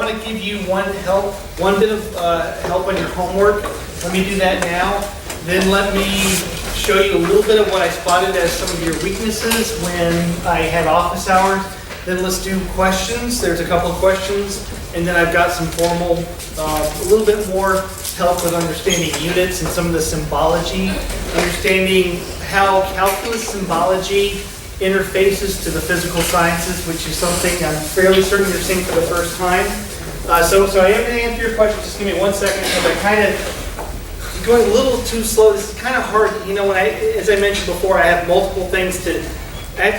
want to give you one bit of help on your homework. Let me do that now. Then let me show you a little bit of what I spotted as some of your weaknesses when I had office hours. Then let's do questions. There's a couple of questions. And then I've got some formal, a little bit more help with understanding units and some of the symbology, understanding how calculus symbology interfaces to the physical sciences, which is something I'm fairly certain you're seeing for the first time. So I am going to answer your question. Just give me 1 second, because I kind of going a little too slow. This is kind of hard. You know, as I mentioned before, I have to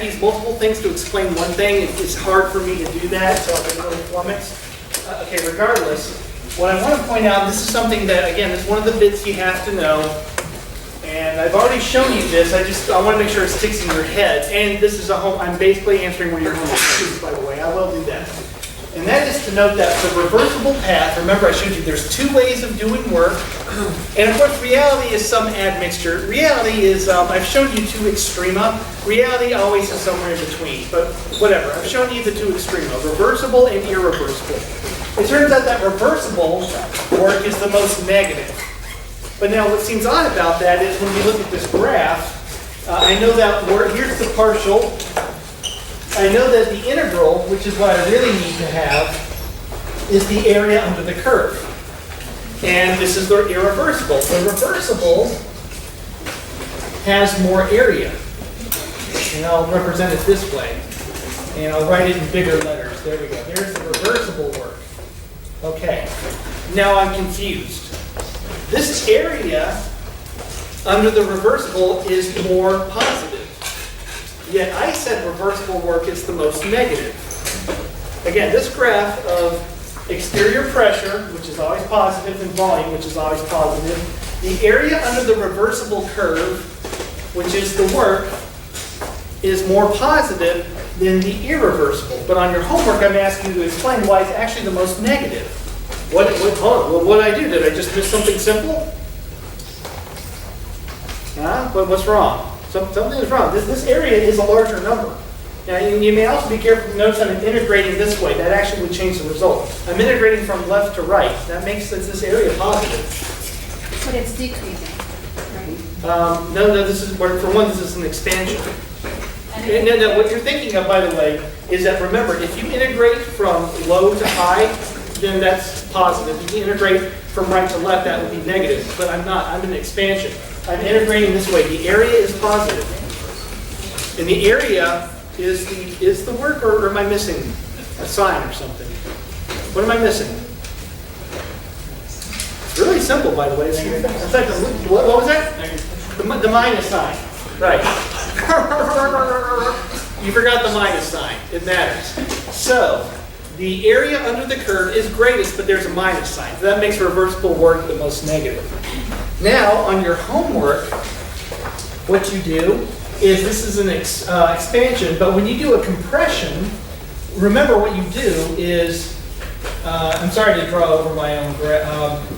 use multiple things to explain one thing. It's hard for me to do that, so I've been really flummoxed. Okay, regardless, what I want to point out, this is something that, again, is one of the bits you have to know. And I've already shown you this. I want to make sure it sticks in your head. And this is I'm basically answering one of your homework questions, by the way. I will do that. And that is to note that the reversible path, remember I showed you there's two ways of doing work. And of course, reality is some admixture. Reality is, I've shown you two extrema. Reality always is somewhere in between. But whatever, I've shown you the two extrema, reversible and irreversible. It turns out that reversible work is the most negative. But now what seems odd about that is when you look at this graph, I know that here's the partial. I know that the integral, which is what I really need to have, is the area under the curve. And this is the irreversible. The reversible has more area. And I'll represent it this way. And I'll write it in bigger letters. There we go. There's the reversible work. Okay. Now I'm confused. This area under the reversible is more positive. Yet I said reversible work is the most negative. Again, this graph of exterior pressure, which is always positive, and volume, which is always positive, the area under the reversible curve, which is the work, is more positive than the irreversible. But on your homework, I'm asking you to explain why it's actually the most negative. What did I do? Did I just miss something simple? But what's wrong? Something is wrong. This area is a larger number. Now, you may also be careful to notice I'm integrating this way. That actually would change the result. I'm integrating from left to right. That makes this area positive. But it's decreasing, right? No, this is, for one, this is an expansion. No, what you're thinking of, by the way, is that, remember, if you integrate from low to high, then that's positive. If you integrate from right to left, that would be negative. But I'm not. I'm in expansion. I'm integrating this way. The area is positive. And the area is the work, or am I missing a sign or something? What am I missing? It's really simple, by the way. In fact, what was that? The minus sign. Right. You forgot the minus sign. It matters. So, the area under the curve is greatest, but there's a minus sign. So that makes reversible work the most negative. Now, on your homework, what you do is, this is an expansion, but when you do a compression, remember what you do is, I'm sorry to draw over my own,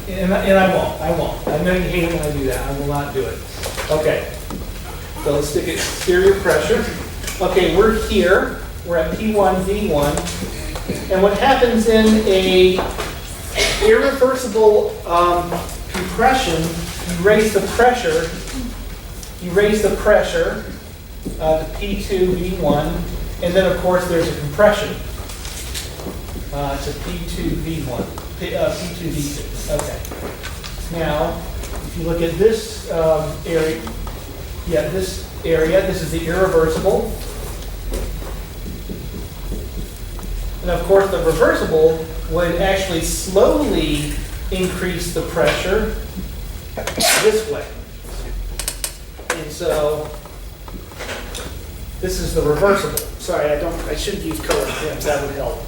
and I won't. I know you hate it when I do that. I will not do it. Okay, so let's stick exterior pressure. Okay, we're here. We're at P1, V1. And what happens in a irreversible compression, you raise the pressure to P2, V1, and then of course there's a compression to P2, V1, P2, V2. Okay. Now, if you look at this area, this is the irreversible. And of course, the reversible would actually slowly increase the pressure this way. And so, this is the reversible. Sorry, I should use colored pens, that would help.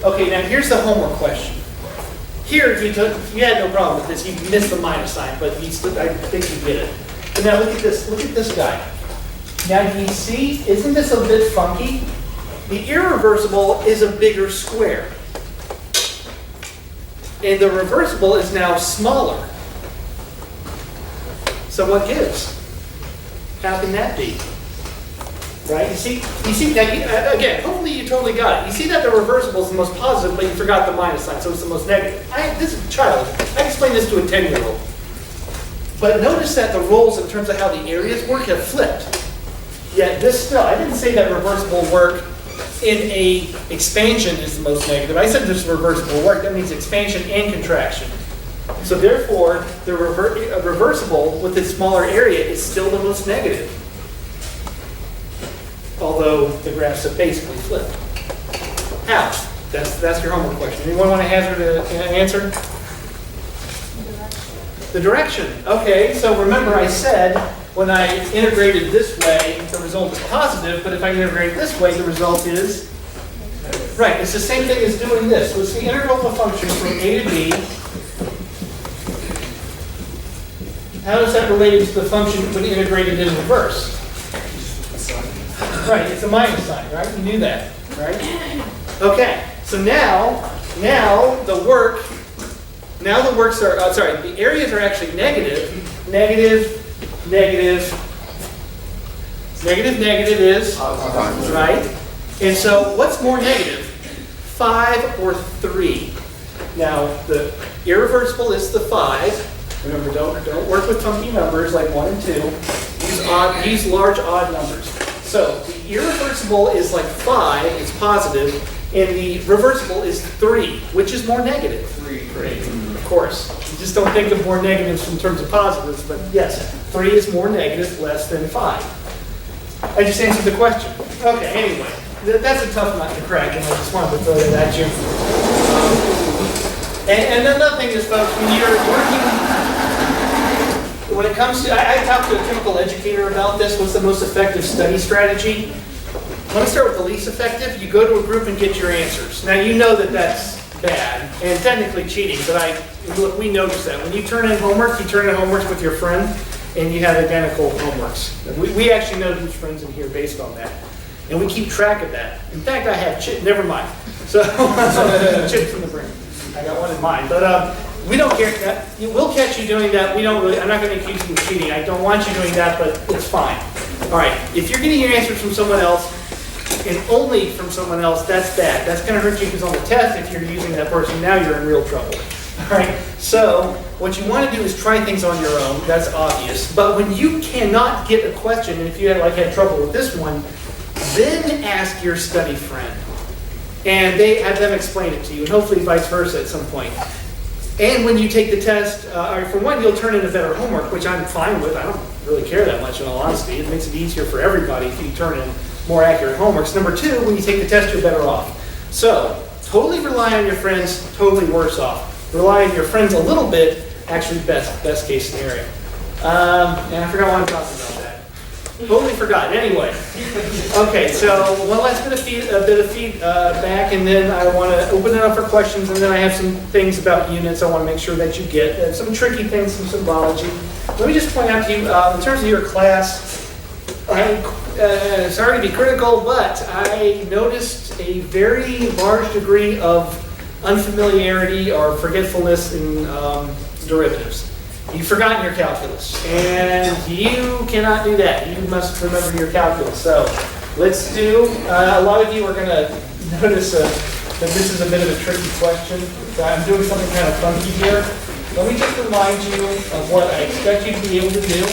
Okay, now here's the homework question. Here, you had no problem with this. You missed the minus sign, but I think you get it. But now look at this guy. Now, do you see, isn't this a bit funky? The irreversible is a bigger square. And the reversible is now smaller. So what gives? How can that be? right? You see that, again, hopefully you totally got it. You see that the reversible is the most positive, but you forgot the minus sign, so it's the most negative. This is a child. I can explain this to a 10-year-old. But notice that the roles in terms of how the areas work have flipped. Yet this still, I didn't say that reversible work in a expansion is the most negative. I said this reversible work, that means expansion and contraction. So therefore, the reversible with its smaller area is still the most negative. Although the graphs have basically flipped. How? That's your homework question. Anyone want to hazard an answer? The direction. Okay, so remember I said when I integrated this way, the result is positive, but if I integrate this way, the result is? Right, it's the same thing as doing this. So it's the integral of a function from a to b. How is that related to the function when integrated in reverse? Right, it's a minus sign, right? You knew that, right? Okay, so now the areas are actually negative. Negative is, right? And so what's more negative? 5 or 3? Now, the irreversible is the 5. Remember, don't work with funky numbers like 1 and 2. Use large odd numbers. So the irreversible is like 5, it's positive, and the reversible is 3, which is more negative. 3. Of course. You just don't think of more negatives in terms of positives, but yes, 3 is more negative, less than 5. I just answered the question. Okay, anyway, that's a tough nut to crack, and I just wanted to throw that at you. And another thing is, folks, when you're working, when it comes to, I talked to a chemical educator about this, what's the most effective study strategy? Let me start with the least effective. You go to a group and get your answers. Now, you know that that's bad and technically cheating, but look, we notice that. When you turn in homework, you turn in homework with your friend, and you have identical homeworks. We actually know who's friends in here based on that. And we keep track of that. In fact, I have chips, never mind. So, chips from the brain. I got one in mind. But we don't care. We'll catch you doing that. I'm not going to accuse you of cheating. I don't want you doing that, but it's fine. All right, if you're getting your answers from someone else, and only from someone else, that's bad. That's going to hurt you because on the test, if you're using that person, now you're in real trouble. All right, so what you want to do is try things on your own. That's obvious. But when you cannot get a question, and if you had trouble with this one, then ask your study friend. And they have them explain it to you, and hopefully vice versa at some point. And when you take the test, for one, you'll turn in a better homework, which I'm fine with. I don't really care that much, in all honesty. It makes it easier for everybody if you turn in more accurate homeworks. Number 2, when you take the test, you're better off. So, totally rely on your friends, totally worse off. Rely on your friends a little bit, actually best case scenario. And I forgot why I'm talking about that. Totally forgot. Anyway. Okay, so one last bit of feedback, and then I want to open it up for questions, and then I have some things about units I want to make sure that you get. Some tricky things, some symbology. Let me just point out to you, in terms of your class, sorry to be critical, but I noticed a very large degree of unfamiliarity or forgetfulness in derivatives. You've forgotten your calculus, and you cannot do that. You must remember your calculus. So let's do, a lot of you are going to notice that this is a bit of a tricky question. I'm doing something kind of funky here. Let me just remind you of what I expect you to be able to do.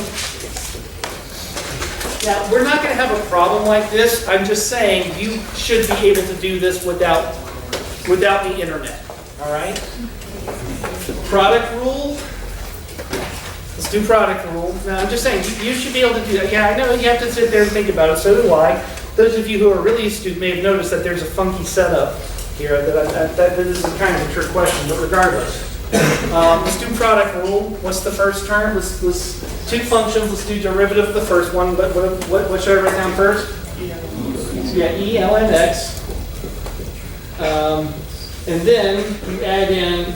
Now, we're not going to have a problem like this. I'm just saying you should be able to do this without the internet. All right? Product rule. Let's do product rule. Now, I'm just saying you should be able to do that. Yeah, I know you have to sit there and think about it. So do I. Those of you who are really astute may have noticed that there's a funky setup here. That this is kind of a trick question, but regardless. Let's do product rule. What's the first term? Let's 2 functions. Let's do derivative of the first one. But what should I write down first? Yeah, E ln x. And then you add in,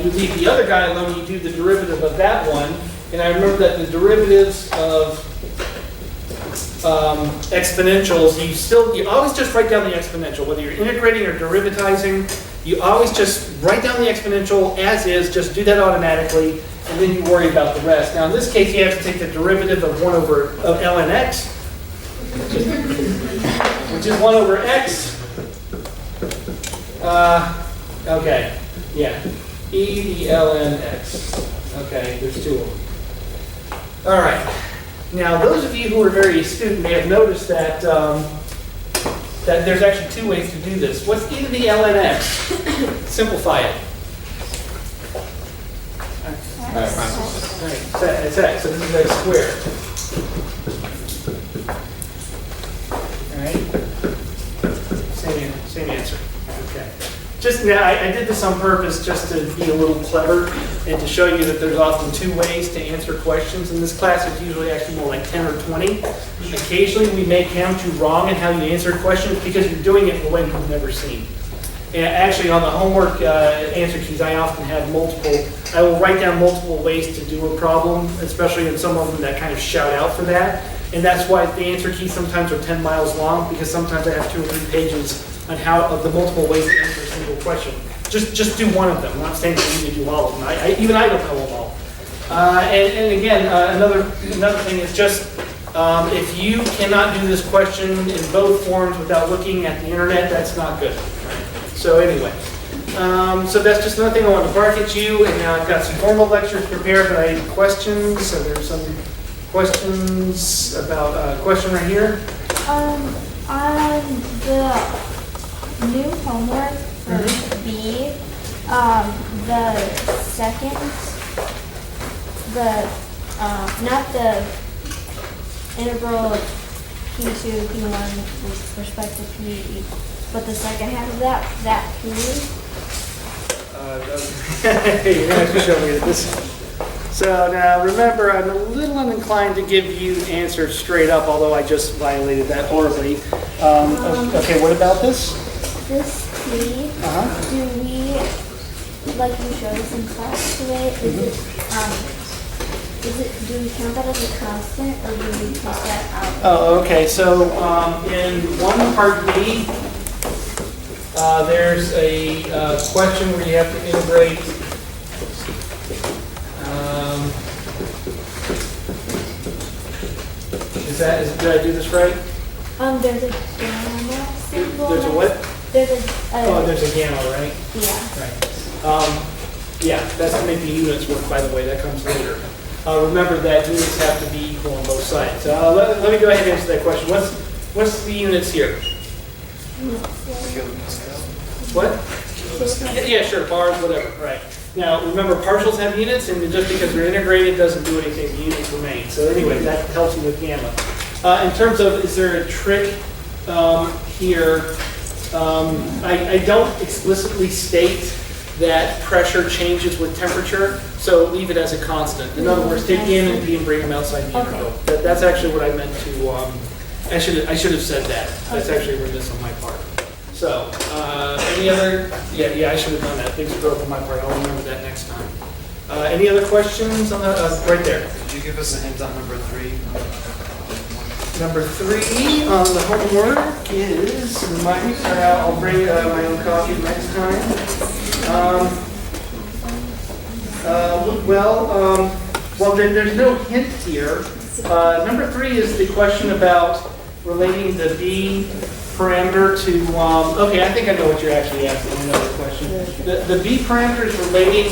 you leave the other guy alone. You do the derivative of that one. And I remember that the derivatives of exponentials, you always just write down the exponential. Whether you're integrating or derivatizing, you always just write down the exponential as is, just do that automatically, and then you worry about the rest. Now in this case, you have to take the derivative of 1 over ln x, which is 1 over x. Okay, yeah, e ln x. Okay, there's 2 of them. All right. Now, those of you who are very astute may have noticed that that there's actually 2 ways to do this. What's e to the ln x? Simplify it. All right, it's x, so this is x squared. All right, same answer. Okay. Just now, I did this on purpose just to be a little clever and to show you that there's often 2 ways to answer questions. In this class, it's usually actually more like 10 or 20. Occasionally, we may count you wrong in how you answer questions because you're doing it in a way you've never seen. And actually, on the homework answer keys, I often have multiple. I will write down multiple ways to do a problem, especially in some of them that kind of shout out for that. And that's why the answer keys sometimes are 10 miles long, because sometimes I have 2 or 3 pages on how of the multiple ways to answer a single question. Just do one of them. I'm not saying that you need to do all of them. Even I don't know them all. And again, another thing is just if you cannot do this question in both forms without looking at the internet, that's not good. So anyway, so that's just another thing I wanted to bark at you. And now I've got some formal lectures prepared, but I have questions. So there's some questions about question right here. On the new homework for B, the second, not the integral P2, P1 with respect to P, but the second half of that P. You're going to have to show me this. So now remember, I'm a little uninclined to give you the answer straight up, although I just violated that horribly. Okay, what about this? This P, do we, like you showed us in class today, do we count that as a constant, or do we take that out? Oh, okay. So in 1 part B, there's a question where you have to integrate. Did I do this right? There's a gamma symbol. There's a what? There's a. There's a gamma, right? Yeah. Right. Yeah, that's to make the units work, by the way. That comes later. Remember that units have to be equal on both sides. Let me go ahead and answer that question. What's the units here? What? Yeah, sure, bars, whatever, right. Now, remember, partials have units, and just because they're integrated doesn't do anything, the units remain. So anyway, that helps you with gamma. In terms of, is there a trick here? I don't explicitly state that pressure changes with temperature, so leave it as a constant. In other words, take N and P and bring them outside the interval. That's actually what I meant to, I should have said that. That's actually remiss on my part. So, any other, yeah, I should have done that. Things broke on my part. I'll remember that next time. Any other questions on the, right there? Could you give us a hint on number 3? Number 3 on the homework is, I'll bring my own copy next time. Well, there's no hint here. Number 3 is the question about relating the B parameter to, okay, I think I know what you're actually asking, another question. The B parameter is relating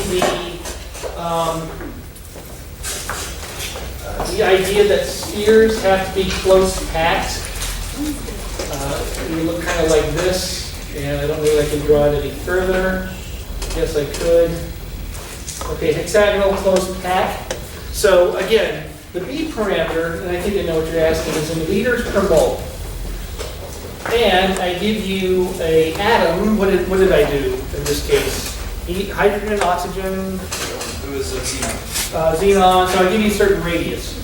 the idea that spheres have to be close packed. You look kind of like this, and I don't know if I can draw it any further. I guess I could. Okay, hexagonal close pack. So again, the B parameter, and I think I know what you're asking, is in liters per mole. And I give you an atom. What did I do in this case? Hydrogen, oxygen. It was xenon. Xenon. So I give you a certain radius.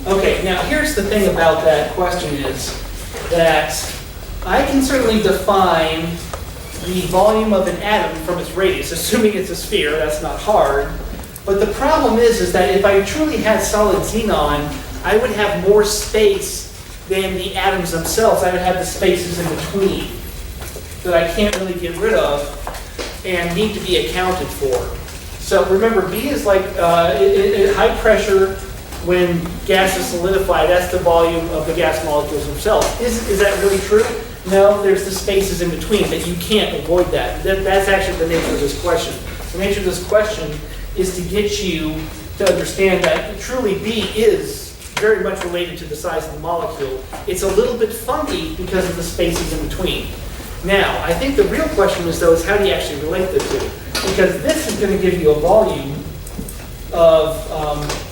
Okay. Now here's the thing about that question is that I can certainly define the volume of an atom from its radius, assuming it's a sphere. That's not hard. But the problem is that if I truly had solid xenon, I would have more space than the atoms themselves. I would have the spaces in between that I can't really get rid of and need to be accounted for. So remember, B is like high pressure, when gases solidify, that's the volume of the gas molecules themselves. Is that really true? No, there's the spaces in between, but you can't avoid that. That's actually the nature of this question. The nature of this question is to get you to understand that truly B is very much related to the size of the molecule. It's a little bit funky because of the spaces in between. Now, I think the real question is though, is how do you actually relate the two? Because this is going to give you a volume of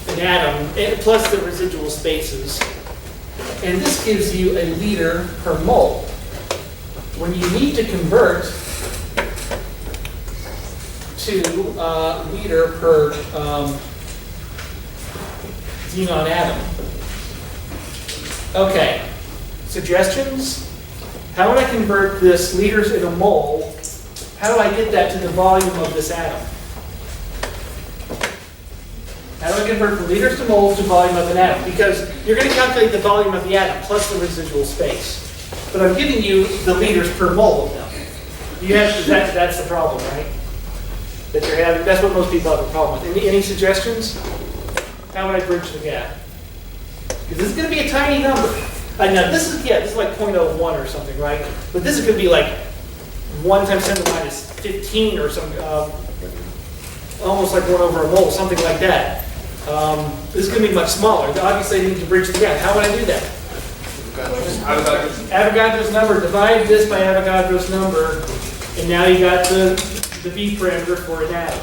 an atom plus the residual spaces. And this gives you a liter per mole. When you need to convert to liter per xenon atom. Okay, suggestions? How would I convert this liters in a mole? How do I get that to the volume of this atom? How do I convert from liters to moles to volume of an atom? Because you're going to calculate the volume of the atom plus the residual space. But I'm giving you the liters per mole of them. You have that's the problem, right? That you're having. That's what most people have a problem with. Any suggestions? How would I bridge the gap? Because this is going to be a tiny number. Now this is like 0.01 or something, right? But this is going to be like 1 times 10 to the minus 15 or something, almost like 1 over a mole, something like that. This is going to be much smaller. Obviously, I need to bridge the gap. How would I do that? Avogadro's number. Divide this by Avogadro's number, and now you got the V parameter for an atom.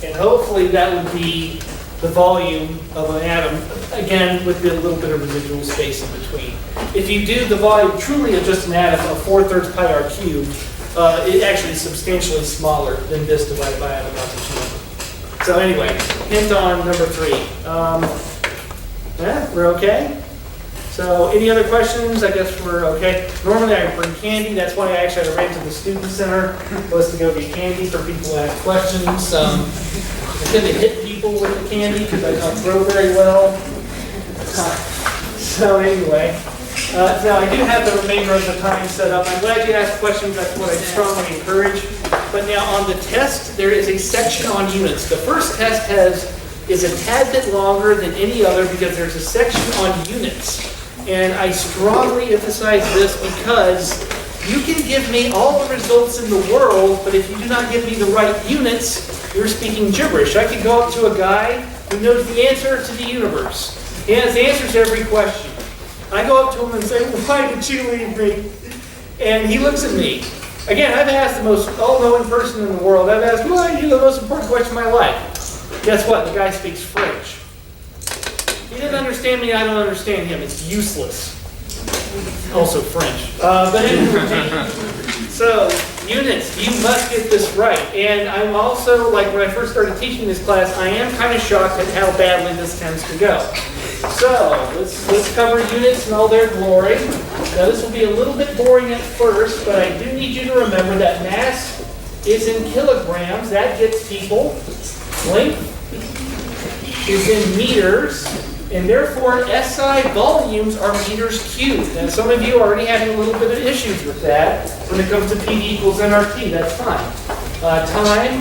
And hopefully that would be the volume of an atom, again, with a little bit of residual space in between. If you do the volume truly of just an atom of 4/3 pi r cubed, it actually is substantially smaller than this divided by Avogadro's number. So anyway, hint on number 3. Yeah, we're okay? So any other questions? I guess we're okay. Normally I bring candy. That's why I ran to the student center, was to go get candy for people who have questions. I couldn't hit people with the candy because I don't throw very well. So anyway, now I do have the remainder of the time set up. I'm glad you asked questions. That's what I strongly encourage. But now on the test, there is a section on units. The first test is a tad bit longer than any other because there's a section on units. And I strongly emphasize this because you can give me all the results in the world, but if you do not give me the right units, you're speaking gibberish. I could go up to a guy who knows the answer to the universe. He has the answers to every question. I go up to him and say, "Why did you leave me?" And he looks at me. Again, I've asked the most all-knowing person in the world. I've asked, "Why are you the most important question of my life?" Guess what? The guy speaks French. He doesn't understand me, I don't understand him. It's useless. Also French. But anyway, so units, you must get this right. And I'm also, like when I first started teaching this class, I am kind of shocked at how badly this tends to go. So let's cover units in all their glory. Now this will be a little bit boring at first, but I do need you to remember that mass is in kilograms. That gets people. Length is in meters. And therefore, SI volumes are meters cubed. And some of you are already having a little bit of issues with that when it comes to P equals nRT. That's fine. Time,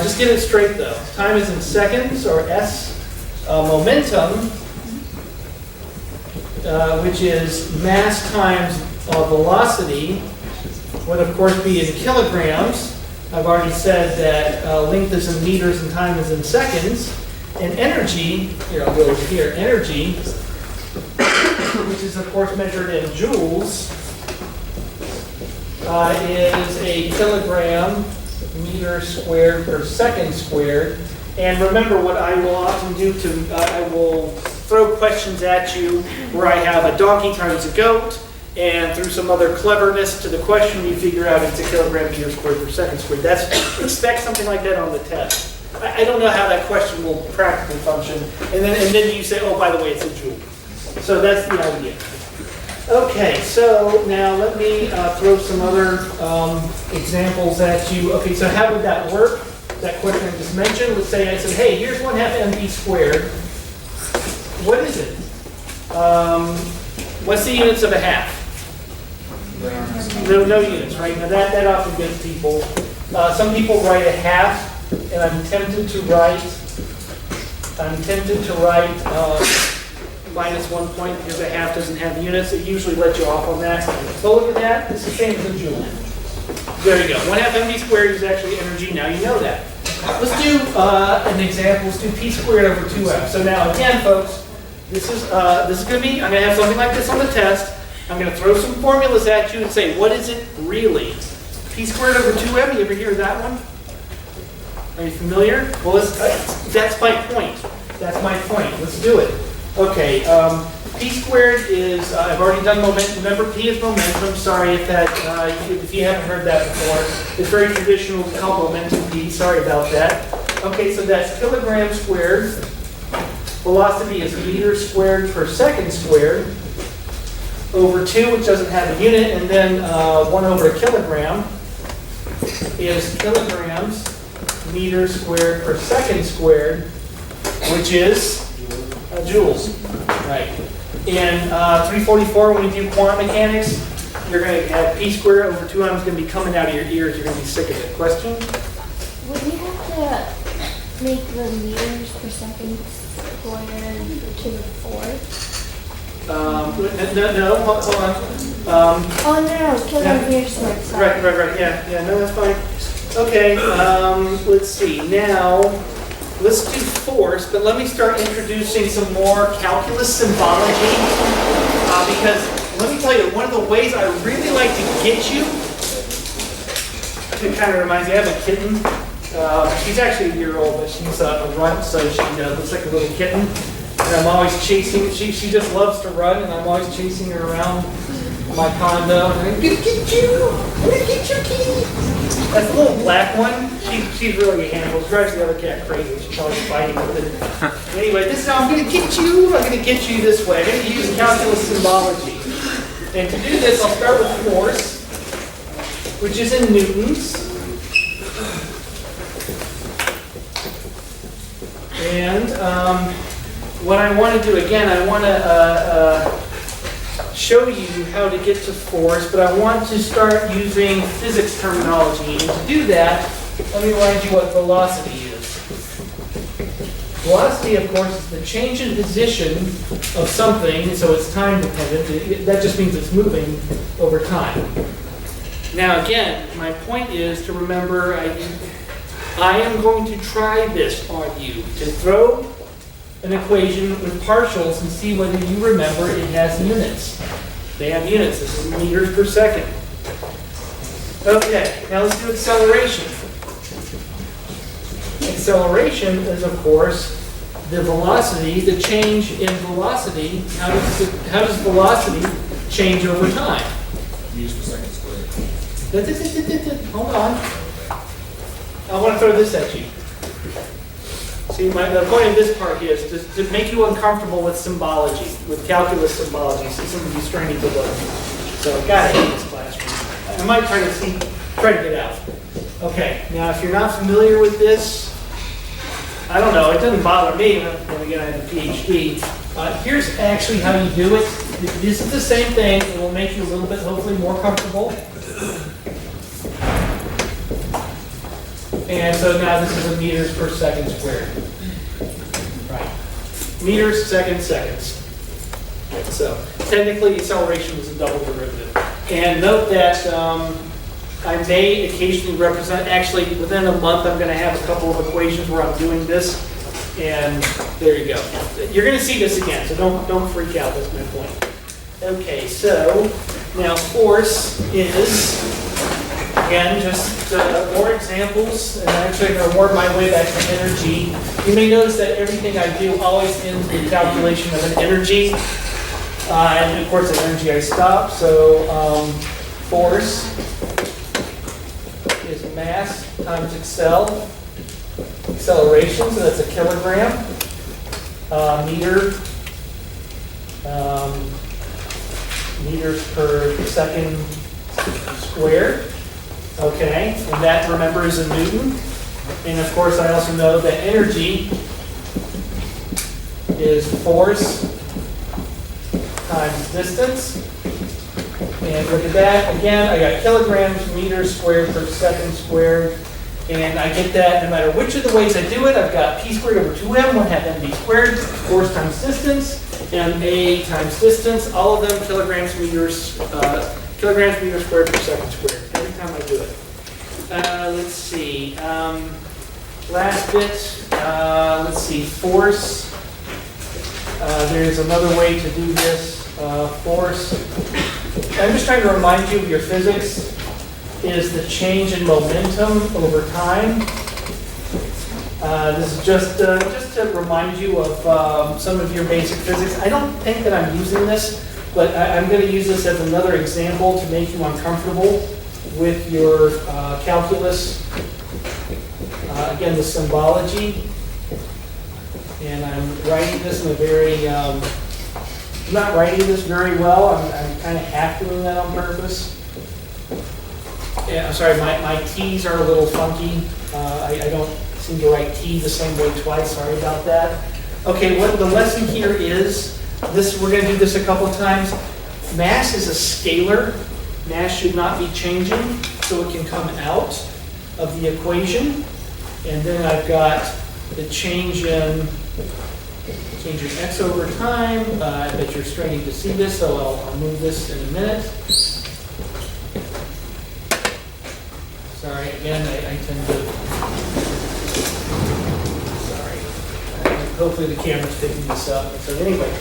just get it straight though. Time is in seconds, or S. Momentum, which is mass times velocity, would of course be in kilograms. I've already said that length is in meters and time is in seconds. And energy, here I'll go over here, energy, which is of course measured in joules, is a kilogram meter squared per second squared. And remember what I will often do I will throw questions at you where I have a donkey times a goat, and through some other cleverness to the question you figure out it's a kilogram meter squared per second squared. Expect something like that on the test. I don't know how that question will practically function. And then you say, oh, by the way, it's a joule. So that's the idea. Okay, so now let me throw some other examples at you. Okay, so how would that work? That question I just mentioned. Let's say I said, hey, here's 1/2 mv squared. What is it? What's the units of a half? No units, right? Now that often gets people. Some people write a half. And I'm tempted to write I'm tempted to write minus 1 point because a half doesn't have units. It usually lets you off on that. But look at that. It's the same as a joule. There you go. 1/2 mv squared is actually energy. Now you know that. Let's do an example. Let's do p squared over 2m. So now again, folks, this is going to be, I'm going to have something like this on the test. I'm going to throw some formulas at you and say, what is it really? P squared over 2m, you ever hear that one? Are you familiar? Well, that's my point. That's my point. Let's do it. Okay, P squared is, I've already done momentum. Remember, P is momentum. Sorry if you haven't heard that before. It's very traditional to call momentum P. Sorry about that. Okay, so that's kilograms squared. Velocity is meters squared per second squared over 2, which doesn't have a unit, and then 1 over a kilogram is kilograms meters squared per second squared, which is joules. Right. In 344, when we do quantum mechanics, you're going to have p squared over 2m is going to be coming out of your ears. You're going to be sick of it. Question? Would we have to make the meters per second squared to the 4th? No, hold on. Oh, no, kilogram meters squared, sorry. Right. Yeah, no, that's fine. Okay, let's see. Now, let's do force, but let me start introducing some more calculus symbology. Because let me tell you, one of the ways I really like to get you, it kind of reminds me, I have a kitten. She's actually a year old, but she's a runt, so she looks like a little kitten. And I'm always chasing, she just loves to run, and I'm always chasing her around my condo. And I'm gonna get you! I'm gonna get your kitty! That's the little black one. She's really a handful. She drives the other cat crazy. She's always fighting with it. Anyway, this is how I'm gonna get you. I'm gonna get you this way. I'm gonna use calculus symbology. And to do this, I'll start with force, which is in newtons. And what I want to do, again, I want to show you how to get to force, but I want to start using physics terminology. And to do that, let me remind you what velocity is. Velocity, of course, is the change in position of something, so it's time dependent. That just means it's moving over time. Now, again, my point is to remember, I am going to try this on you, to throw an equation with partials and see whether you remember it has units. They have units. This is meters per second. Okay, now let's do acceleration. Acceleration is, of course, the velocity, the change in velocity. How does velocity change over time? Meters per second squared. Hold on. I want to throw this at you. See, the point of this part here is to make you uncomfortable with symbology, with calculus symbology. See, some of you straining to look. So, gotta hate this classroom. I might try to get out. Okay, now if you're not familiar with this, I don't know, it doesn't bother me. Then again, I have a PhD. Here's actually how you do it. This is the same thing. It will make you a little bit, hopefully, more comfortable. And so now this is a meters per second squared. Right. Meters, seconds. So technically acceleration is a double derivative. And note that I may occasionally represent, actually within a month I'm going to have a couple of equations where I'm doing this. And there you go. You're going to see this again, so don't freak out, that's my point. Okay, so now force is, again, just more examples, and actually I'm going to work my way back to energy. You may notice that everything I do always ends with the calculation of an energy. And of course, at energy I stop. So force is mass times acceleration, so that's a kilogram. Meters per second squared. Okay, and that, remember, is a Newton. And of course, I also know that energy is force times distance. And look at that. Again, I got kilograms, meters squared per second squared. And I get that no matter which of the ways I do it. I've got p squared over 2m, 1/2 mv squared, force times distance, ma times distance, all of them kilograms meters squared per second squared, every time I do it. Let's see, last bit, let's see, force. There's another way to do this, force. I'm just trying to remind you of your physics. Is the change in momentum over time. This is just to remind you of some of your basic physics. I don't think that I'm using this, but I'm going to use this as another example to make you uncomfortable with your calculus. Again, the symbology. And I'm writing this in a very, I'm not writing this very well. I'm kind of half doing that on purpose. Yeah, I'm sorry, my T's are a little funky. I don't seem to write T the same way twice, sorry about that. Okay, what the lesson here is, we're gonna do this a couple of times. Mass is a scalar. Mass should not be changing, so it can come out of the equation. And then I've got the change in x over time. I bet you're straining to see this, so I'll move this in a minute. Sorry, again, I tend to, sorry. Hopefully the camera's picking this up. So anyway,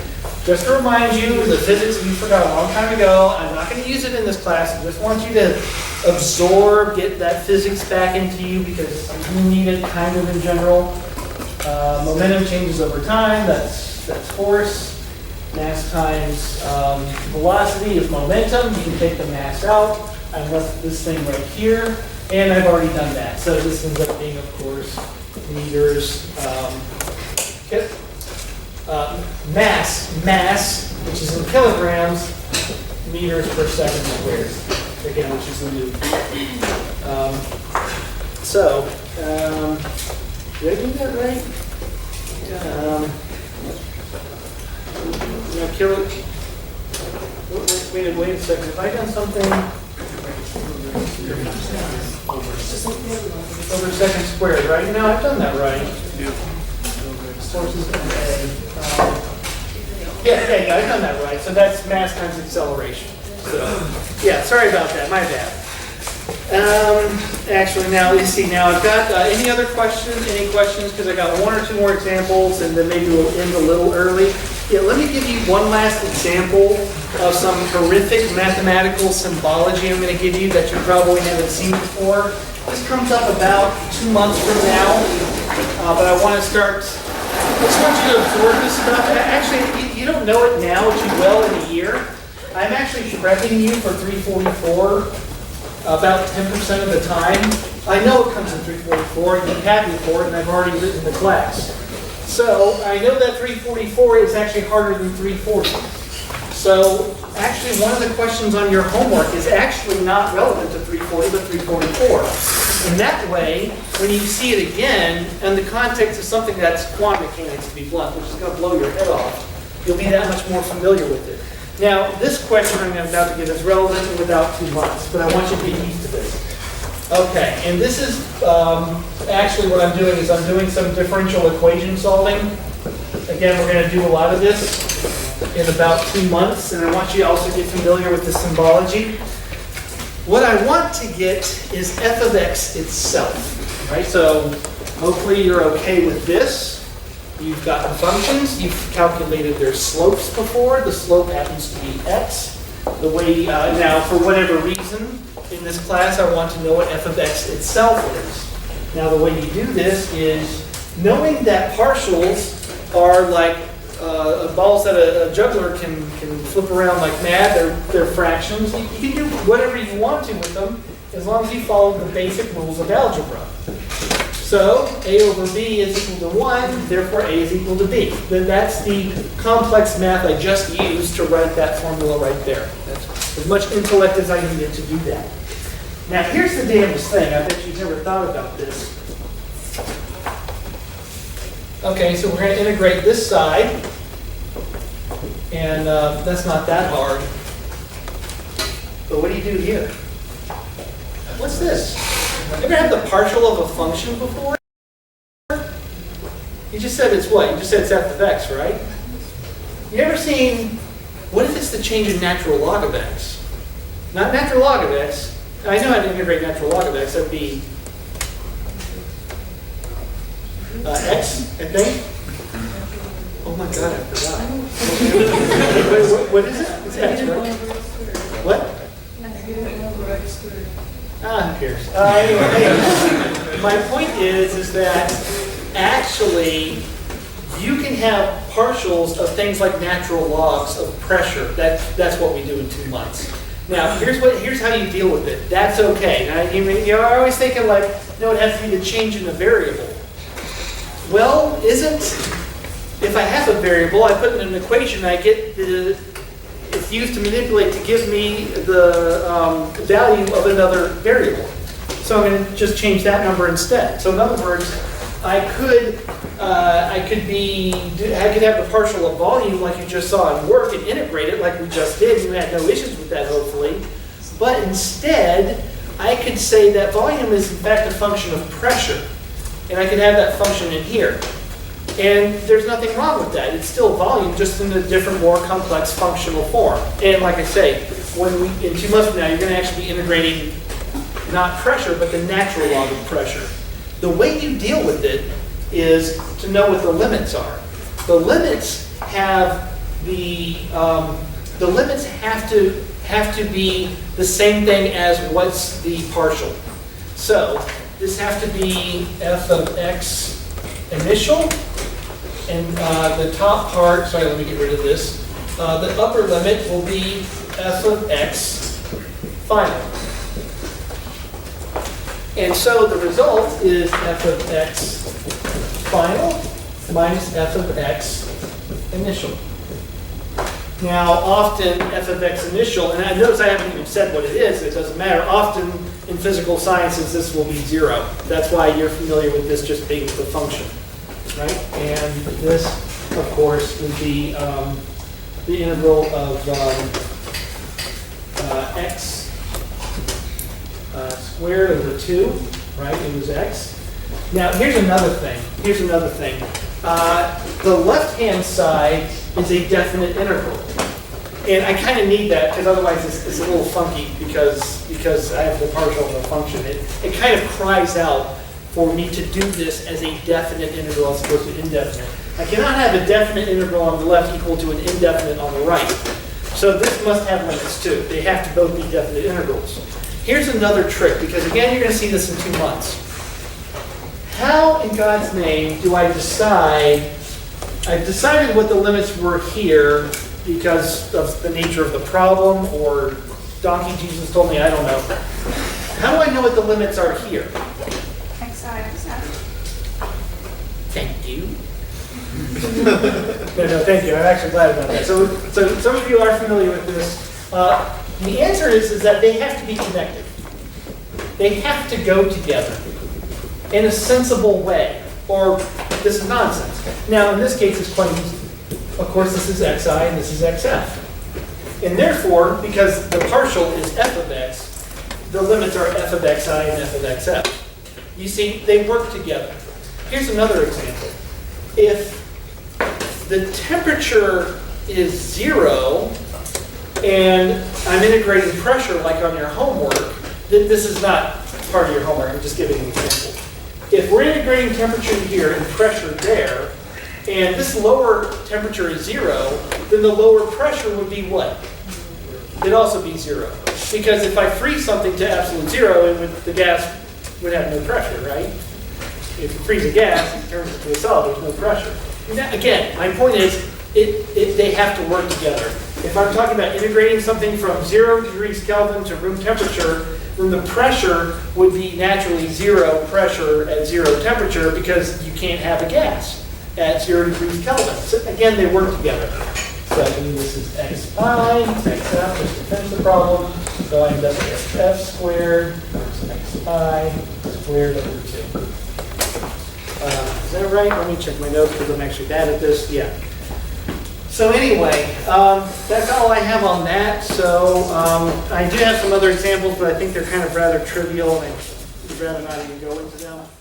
just to remind you, the physics you forgot a long time ago, I'm not going to use it in this class. I just want you to absorb, get that physics back into you because you need it kind of in general. Momentum changes over time, that's force. Mass times velocity is momentum. You can take the mass out. I've left this thing right here. And I've already done that. So this ends up being, of course, meters. Mass, which is in kilograms, meters per second squared. Again, which is the new. Did I do that right? Wait a second. Have I done something? Over second squared, right? No, I've done that right. Sources of A. Yeah, I've done that right. So that's mass times acceleration. So, yeah, sorry about that. My bad. Actually, now let's see. Now I've got any other questions? Any questions? Because I got one or two more examples, and then maybe we'll end a little early. Yeah, let me give you one last example of some horrific mathematical symbology I'm going to give you that you probably haven't seen before. This comes up about 2 months from now, but I want to start. I just want you to absorb this stuff. Actually, you don't know it now, but you will in a year. I'm actually prepping you for 344 about 10% of the time. I know it comes in 344, and I'm happy for it, and I've already written the class. So I know that 344 is actually harder than 340. So actually one of the questions on your homework is actually not relevant to 340, but 344. And that way, when you see it again, in the context of something that's quantum mechanics, to be blunt, which is going to blow your head off, you'll be that much more familiar with it. Now, this question I'm about to give is relevant in about 2 months, but I want you to get used to this. Okay, and this is actually what I'm doing is I'm doing some differential equation solving. Again, we're going to do a lot of this in about 2 months, and I want you to also get familiar with the symbology. What I want to get is f of x itself, right? So hopefully you're okay with this. You've got the functions, you've calculated their slopes before. The slope happens to be x. The way, now for whatever reason, in this class I want to know what f of x itself is. Now the way you do this is knowing that partials are like balls that a juggler can flip around like mad. They're fractions. You can do whatever you want to with them as long as you follow the basic rules of algebra. So a over b is equal to 1, therefore a is equal to b. Then that's the complex math I just used to write that formula right there. That's as much intellect as I needed to do that. Now here's the damnedest thing. I bet you've never thought about this. Okay, so we're going to integrate this side, and that's not that hard. But what do you do here? What's this? Ever had the partial of a function before? You just said it's what? You just said it's f of x, right? You ever seen, what if it's the change in natural log of x? Not natural log of x. I know how to integrate natural log of x. That'd be x, I think. Oh my god, I forgot. What is it? It's x, right? What? Ah, who cares? Anyway, my point is that actually you can have partials of things like natural logs of pressure. That's what we do in 2 months. Now, here's how you deal with it. That's okay. Now, you're always thinking like, no, it has to be the change in a variable. Well, if I have a variable, I put it in an equation, I get it's used to manipulate to give me the value of another variable. So I'm going to just change that number instead. So in other words, I could have the partial of volume like you just saw in work and integrate it like we just did. You had no issues with that, hopefully. But instead, I could say that volume is in fact a function of pressure. And I could have that function in here. And there's nothing wrong with that. It's still volume, just in a different, more complex functional form. And like I say, in 2 months from now, you're going to actually be integrating not pressure, but the natural log of pressure. The way you deal with it is to know what the limits are. The limits have have to be the same thing as what's the partial. So this has to be f of x initial, and the top part, sorry, let me get rid of this. The upper limit will be f of x final. And so the result is f of x final minus f of x initial. Now, often f of x initial, and I notice I haven't even said what it is, it doesn't matter. Often in physical sciences, this will be 0. That's why you're familiar with this just being the function, right? And this, of course, would be the integral of x squared over 2, right? It was x. Now, here's another thing. The left-hand side is a definite integral. And I kind of need that because otherwise it's a little funky because I have the partial of a function. It kind of cries out for me to do this as a definite integral as opposed to indefinite. I cannot have a definite integral on the left equal to an indefinite on the right. So this must have limits too. They have to both be definite integrals. Here's another trick, because again, you're going to see this in 2 months. How in God's name do I decide? I've decided what the limits were here because of the nature of the problem, or Donkey Jesus told me, I don't know. How do I know what the limits are here? XI, XF. Thank you. No, thank you. I'm actually glad about that. So some of you are familiar with this. The answer is that they have to be connected. They have to go together in a sensible way, or this is nonsense. Now, in this case, it's quite easy. Of course, this is xi and this is xf. And therefore, because the partial is f of x, the limits are f of xi and f of xf. You see, they work together. Here's another example. If the temperature is 0, and I'm integrating pressure like on your homework, this is not part of your homework, I'm just giving an example. If we're integrating temperature here and pressure there, and this lower temperature is 0, then the lower pressure would be what? It'd also be 0. Because if I freeze something to absolute 0, the gas would have no pressure, right? If you freeze a gas, it turns into a solid, there's no pressure. Now, again, my point is, they have to work together. If I'm talking about integrating something from 0 degrees Kelvin to room temperature, then the pressure would be naturally 0 pressure at 0 temperature because you can't have a gas at 0 degrees Kelvin. So again, they work together. So this is x pi, xf, just to finish the problem. So I end up with f squared times x pi squared over 2. Is that right? Let me check my notes because I'm actually bad at this. Yeah. So anyway, that's all I have on that. So I do have some other examples, but I think they're kind of rather trivial. And rather not even go into them.